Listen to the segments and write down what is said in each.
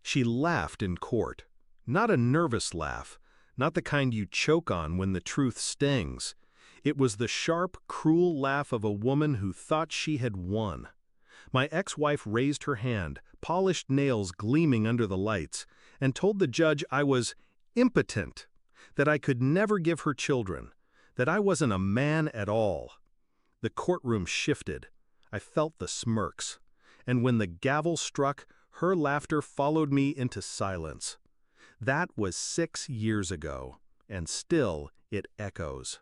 She laughed in court. Not a nervous laugh, not the kind you choke on when the truth stings. It was the sharp, cruel laugh of a woman who thought she had won. My ex-wife raised her hand, polished nails gleaming under the lights, and told the judge I was impotent, that I could never give her children, that I wasn't a man at all. The courtroom shifted. I felt the smirks. And when the gavel struck, her laughter followed me into silence. That was 6 years ago, and still it echoes.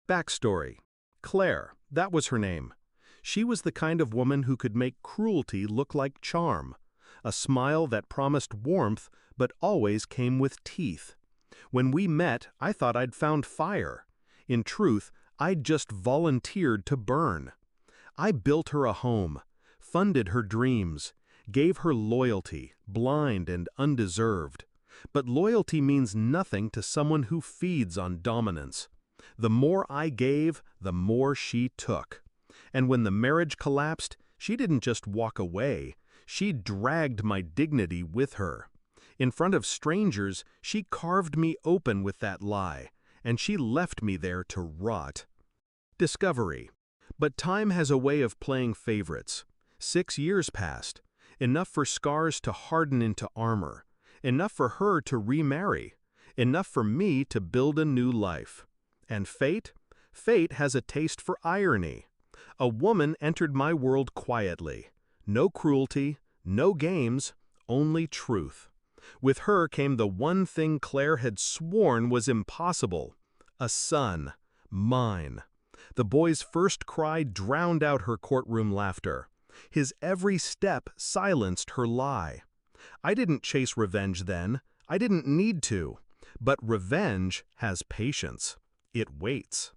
Backstory. Claire, that was her name. She was the kind of woman who could make cruelty look like charm, a smile that promised warmth but always came with teeth. When we met, I thought I'd found fire. In truth, I'd just volunteered to burn. I built her a home, funded her dreams, gave her loyalty, blind and undeserved. But loyalty means nothing to someone who feeds on dominance. The more I gave, the more she took. And when the marriage collapsed, she didn't just walk away, she dragged my dignity with her. In front of strangers, she carved me open with that lie, and she left me there to rot. Discovery. But time has a way of playing favorites. 6 years passed, enough for scars to harden into armor, enough for her to remarry, enough for me to build a new life. And fate? Fate has a taste for irony. A woman entered my world quietly. No cruelty, no games, only truth. With her came the one thing Claire had sworn was impossible: a son, mine. The boy's first cry drowned out her courtroom laughter. His every step silenced her lie. I didn't chase revenge then. I didn't need to. But revenge has patience. It waits.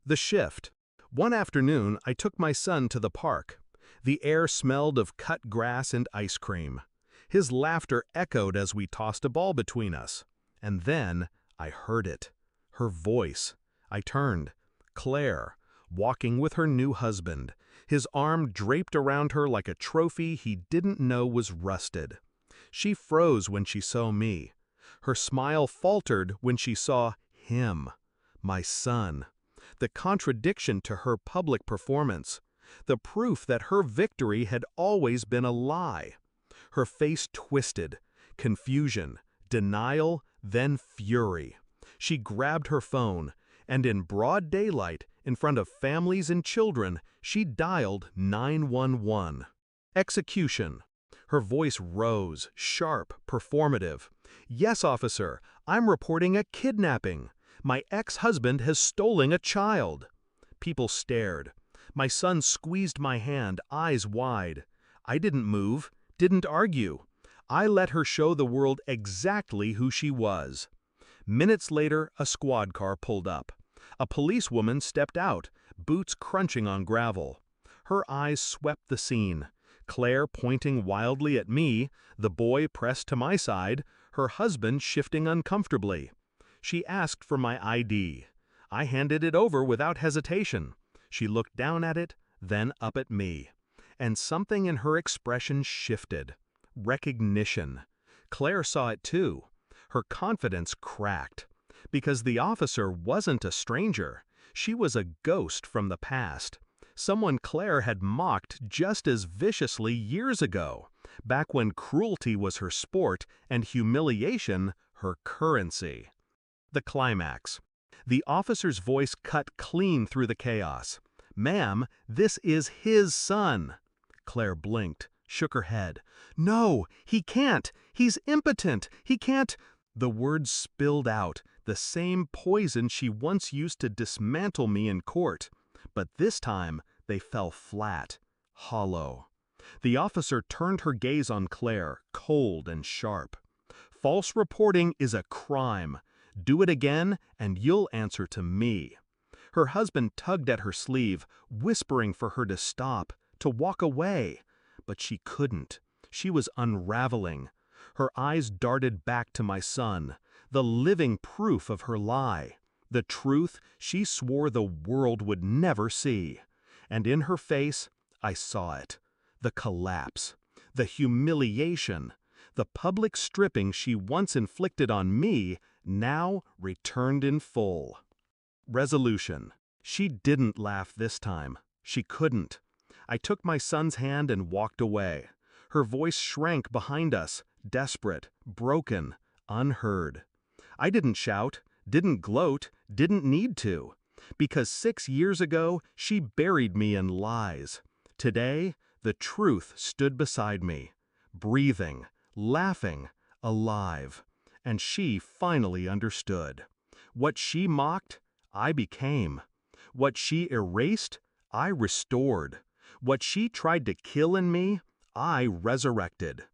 The shift. One afternoon, I took my son to the park. The air smelled of cut grass and ice cream. His laughter echoed as we tossed a ball between us. And then I heard it. Her voice. I turned. Claire, walking with her new husband, his arm draped around her like a trophy he didn't know was rusted. She froze when she saw me. Her smile faltered when she saw him, my son. The contradiction to her public performance. The proof that her victory had always been a lie. Her face twisted. Confusion, denial, then fury. She grabbed her phone, and in broad daylight, in front of families and children, she dialed 911. Execution. Her voice rose, sharp, performative. "Yes, officer, I'm reporting a kidnapping. My ex-husband has stolen a child." People stared. My son squeezed my hand, eyes wide. I didn't move, didn't argue. I let her show the world exactly who she was. Minutes later, a squad car pulled up. A policewoman stepped out, boots crunching on gravel. Her eyes swept the scene. Claire pointing wildly at me, the boy pressed to my side, her husband shifting uncomfortably. She asked for my ID. I handed it over without hesitation. She looked down at it, then up at me. And something in her expression shifted. Recognition. Claire saw it too. Her confidence cracked. Because the officer wasn't a stranger. She was a ghost from the past. Someone Claire had mocked just as viciously years ago, back when cruelty was her sport and humiliation her currency. The climax. The officer's voice cut clean through the chaos. "Ma'am, this is his son." Claire blinked, shook her head. "No, he can't. He's impotent. He can't." The words spilled out, the same poison she once used to dismantle me in court. But this time, they fell flat, hollow. The officer turned her gaze on Claire, cold and sharp. "False reporting is a crime. Do it again, and you'll answer to me." Her husband tugged at her sleeve, whispering for her to stop, to walk away. But she couldn't. She was unraveling. Her eyes darted back to my son, the living proof of her lie, the truth she swore the world would never see. And in her face, I saw it. The collapse, the humiliation, The public stripping she once inflicted on me now returned in full. Resolution. She didn't laugh this time. She couldn't. I took my son's hand and walked away. Her voice shrank behind us, desperate, broken, unheard. I didn't shout, didn't gloat, didn't need to. Because 6 years ago, she buried me in lies. Today, the truth stood beside me, breathing, laughing, alive. And she finally understood. What she mocked, I became. What she erased, I restored. What she tried to kill in me, I resurrected.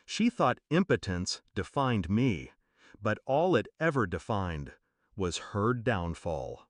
She thought impotence defined me, but all it ever defined was her downfall.